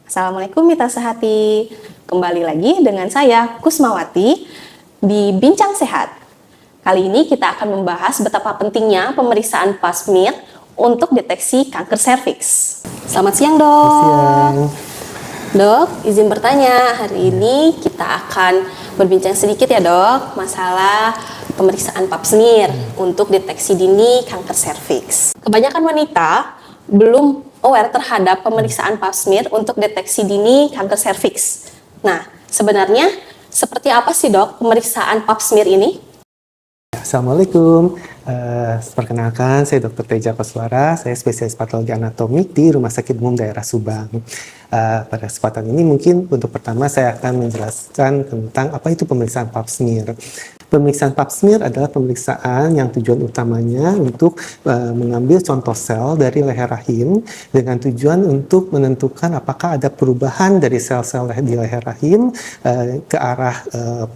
Assalamualaikum Mitra Sehati. Kembali lagi dengan saya Kusmawati di Bincang Sehat. Kali ini kita akan membahas betapa pentingnya pemeriksaan Pap smear untuk deteksi kanker serviks. Selamat siang, Dok. Siang. Dok, izin bertanya. Hari ini kita akan berbincang sedikit ya, Dok, masalah pemeriksaan Pap smear untuk deteksi dini kanker serviks. Kebanyakan wanita belum aware terhadap pemeriksaan Pap smear untuk deteksi dini kanker serviks. Nah, sebenarnya seperti apa sih, Dok, pemeriksaan Pap smear ini? Assalamualaikum, perkenalkan saya Dr. Teja Koswara, saya spesialis patologi anatomik di Rumah Sakit Umum Daerah Subang. Pada kesempatan ini mungkin untuk pertama saya akan menjelaskan tentang apa itu pemeriksaan Pap smear. Pemeriksaan Pap smear adalah pemeriksaan yang tujuan utamanya untuk mengambil contoh sel dari leher rahim dengan tujuan untuk menentukan apakah ada perubahan dari sel-sel di leher rahim ke arah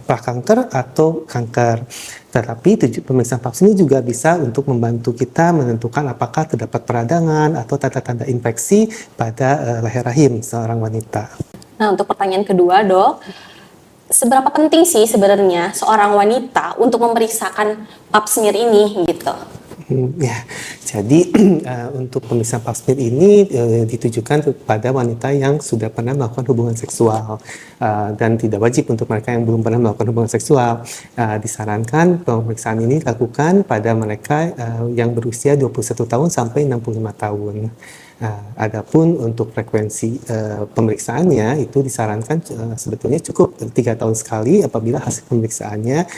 prakanker atau kanker. Tetapi pemeriksaan Pap smear juga bisa untuk membantu kita menentukan apakah terdapat peradangan atau tanda-tanda infeksi pada leher rahim seorang wanita. Nah, untuk pertanyaan kedua, Dok, seberapa penting sih sebenarnya seorang wanita untuk memeriksakan Pap smear ini gitu? Ya, jadi untuk pemeriksaan Pap smear ini ditujukan kepada wanita yang sudah pernah melakukan hubungan seksual dan tidak wajib untuk mereka yang belum pernah melakukan hubungan seksual. Disarankan pemeriksaan ini dilakukan pada mereka yang berusia 21 tahun sampai 65 tahun. Adapun untuk frekuensi pemeriksaannya itu disarankan sebetulnya cukup 3 tahun sekali apabila hasil pemeriksaannya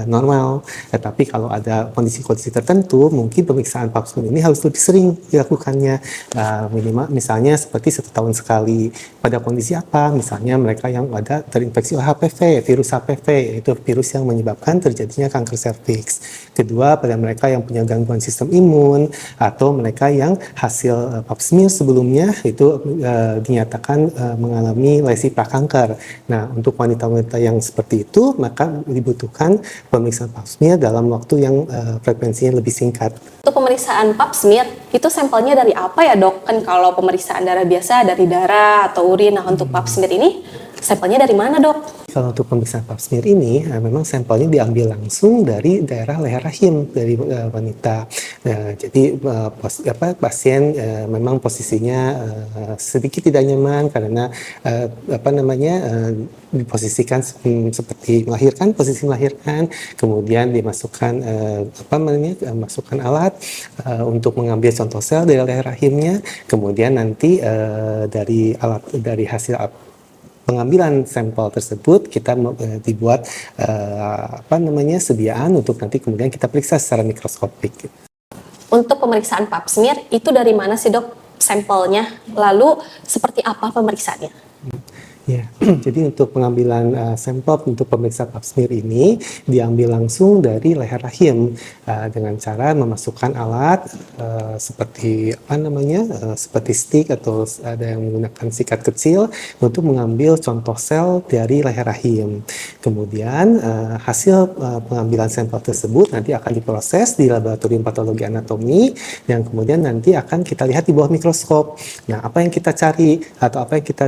normal. Tetapi kalau ada kondisi-kondisi tertentu, mungkin pemeriksaan Pap smear ini harus lebih sering dilakukannya, minimal misalnya seperti 1 tahun sekali. Pada kondisi apa? Misalnya mereka yang ada terinfeksi HPV, virus HPV, yaitu virus yang menyebabkan terjadinya kanker serviks. Kedua, pada mereka yang punya gangguan sistem imun atau mereka yang hasil Pap smear sebelumnya itu dinyatakan mengalami lesi prakanker. Nah, untuk wanita-wanita yang seperti itu, maka dibutuhkan pemeriksaan Pap smear dalam waktu yang frekuensinya lebih singkat. Untuk pemeriksaan Pap smear, itu sampelnya dari apa ya, Dok? Kan kalau pemeriksaan darah biasa dari darah atau urin. Nah, untuk Pap smear ini sampelnya dari mana, Dok? Kalau untuk pemeriksaan Pap smear ini, memang sampelnya diambil langsung dari daerah leher rahim dari wanita. Jadi pasien memang posisinya sedikit tidak nyaman karena diposisikan seperti melahirkan, posisi melahirkan, kemudian dimasukkan masukkan alat untuk mengambil contoh sel dari leher rahimnya, kemudian nanti dari hasil pengambilan sampel tersebut kita dibuat sediaan untuk nanti kemudian kita periksa secara mikroskopik. Untuk pemeriksaan Pap smear itu dari mana sih, Dok, sampelnya? Lalu seperti apa pemeriksaannya? Ya, jadi untuk pengambilan sampel untuk pemeriksaan Pap smear ini diambil langsung dari leher rahim dengan cara memasukkan alat seperti seperti stick atau ada yang menggunakan sikat kecil untuk mengambil contoh sel dari leher rahim. Kemudian hasil pengambilan sampel tersebut nanti akan diproses di laboratorium patologi anatomi dan kemudian nanti akan kita lihat di bawah mikroskop. Nah, apa yang kita cari atau apa yang kita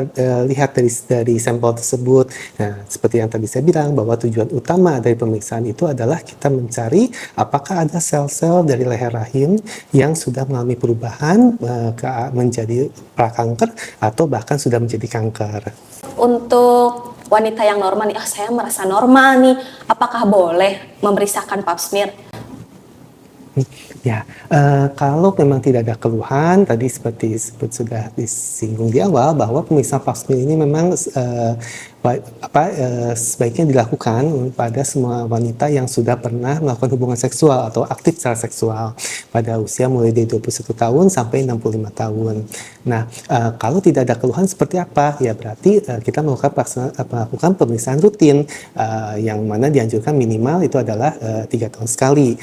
lihat dari sampel tersebut. Nah, seperti yang tadi saya bilang bahwa tujuan utama dari pemeriksaan itu adalah kita mencari apakah ada sel-sel dari leher rahim yang sudah mengalami perubahan menjadi prakanker atau bahkan sudah menjadi kanker. Untuk wanita yang normal nih, saya merasa normal nih, apakah boleh memeriksakan Pap smear? Ya, kalau memang tidak ada keluhan, tadi seperti sudah disinggung di awal bahwa pemeriksaan Pap smear ini memang sebaiknya dilakukan pada semua wanita yang sudah pernah melakukan hubungan seksual atau aktif secara seksual pada usia mulai dari 21 tahun sampai 65 tahun. Nah, kalau tidak ada keluhan seperti apa? Ya berarti kita melakukan pemeriksaan rutin yang mana dianjurkan minimal itu adalah 3 tahun sekali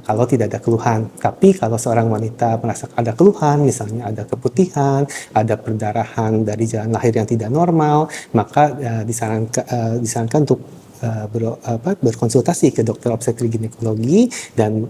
kalau tidak ada keluhan. Tapi kalau seorang wanita merasa ada keluhan, misalnya ada keputihan, ada perdarahan dari jalan lahir yang tidak normal, maka disarankan untuk berkonsultasi ke dokter obstetrik ginekologi dan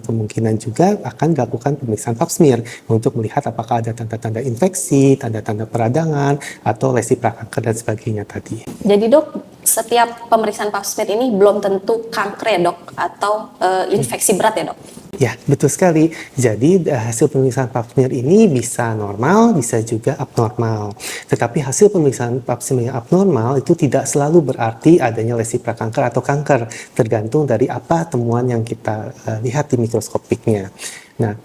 kemungkinan juga akan dilakukan pemeriksaan pap smear untuk melihat apakah ada tanda-tanda infeksi, tanda-tanda peradangan atau lesi prakanker dan sebagainya tadi. Jadi dok, setiap pemeriksaan pap smear ini belum tentu kanker ya dok, atau infeksi berat ya dok? Ya, betul sekali. Jadi hasil pemeriksaan pap smear ini bisa normal, bisa juga abnormal. Tetapi hasil pemeriksaan pap smear yang abnormal itu tidak selalu berarti adanya lesi prakanker atau kanker, tergantung dari apa temuan yang kita lihat di mikroskopiknya. Nah,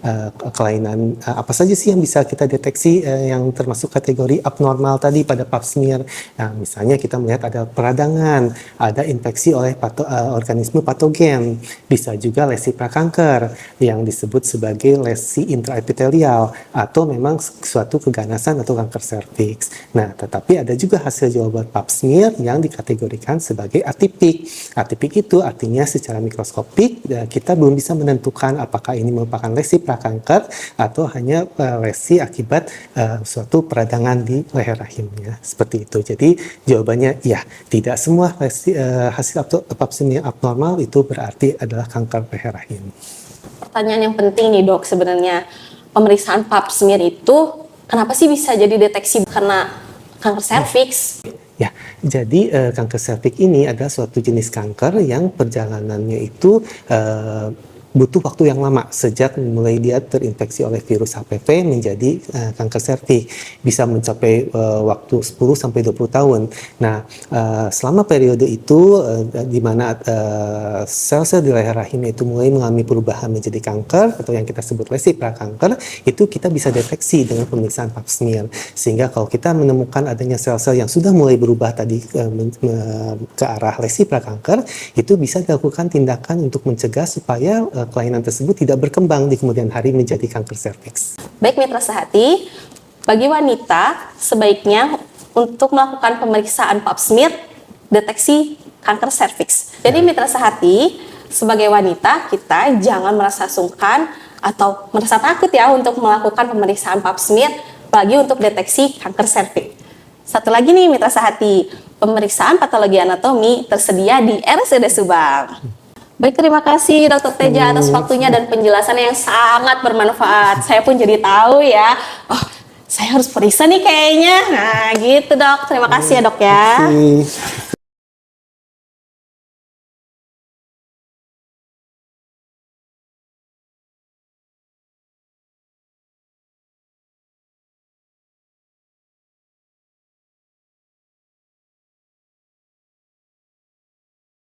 kelainan apa saja sih yang bisa kita deteksi yang termasuk kategori abnormal tadi pada pap smear? Nah, misalnya kita melihat ada peradangan, ada infeksi oleh organisme patogen, bisa juga lesi prakanker yang disebut sebagai lesi intraepitelial atau memang suatu keganasan atau kanker serviks. Nah, tetapi ada juga hasil jawaban pap smear yang dikategorikan sebagai atipik. Atipik itu artinya secara mikroskopik kita belum bisa menentukan apakah ini merupakan lesi prakanker atau hanya lesi akibat suatu peradangan di leher rahimnya, seperti itu. Jadi jawabannya ya, tidak semua hasil pap smear abnormal itu berarti adalah kanker leher rahim. Pertanyaan yang penting nih dok, sebenarnya pemeriksaan pap smear itu kenapa sih bisa jadi deteksi karena kanker serviks? Ya, jadi kanker serviks ini adalah suatu jenis kanker yang perjalanannya itu butuh waktu yang lama sejak mulai dia terinfeksi oleh virus HPV menjadi kanker serviks, bisa mencapai waktu 10 sampai 20 tahun. Nah, selama periode itu di mana sel-sel di leher rahim itu mulai mengalami perubahan menjadi kanker atau yang kita sebut lesi prakanker, itu kita bisa deteksi dengan pemeriksaan pap smear. Sehingga kalau kita menemukan adanya sel-sel yang sudah mulai berubah tadi ke arah lesi prakanker, itu bisa dilakukan tindakan untuk mencegah supaya kelainan tersebut tidak berkembang di kemudian hari menjadi kanker serviks. Baik mitra sehati, bagi wanita sebaiknya untuk melakukan pemeriksaan pap smear deteksi kanker serviks. Jadi mitra sehati, sebagai wanita kita jangan merasa sungkan atau merasa takut ya untuk melakukan pemeriksaan pap smear, apalagi untuk deteksi kanker serviks. Satu lagi nih mitra sehati, pemeriksaan patologi anatomi tersedia di RSUD Subang. Baik, terima kasih Dr. Teja atas waktunya dan penjelasannya yang sangat bermanfaat. Saya pun jadi tahu ya, oh saya harus periksa nih kayaknya. Nah gitu dok, terima kasih ya dok ya. Terima kasih.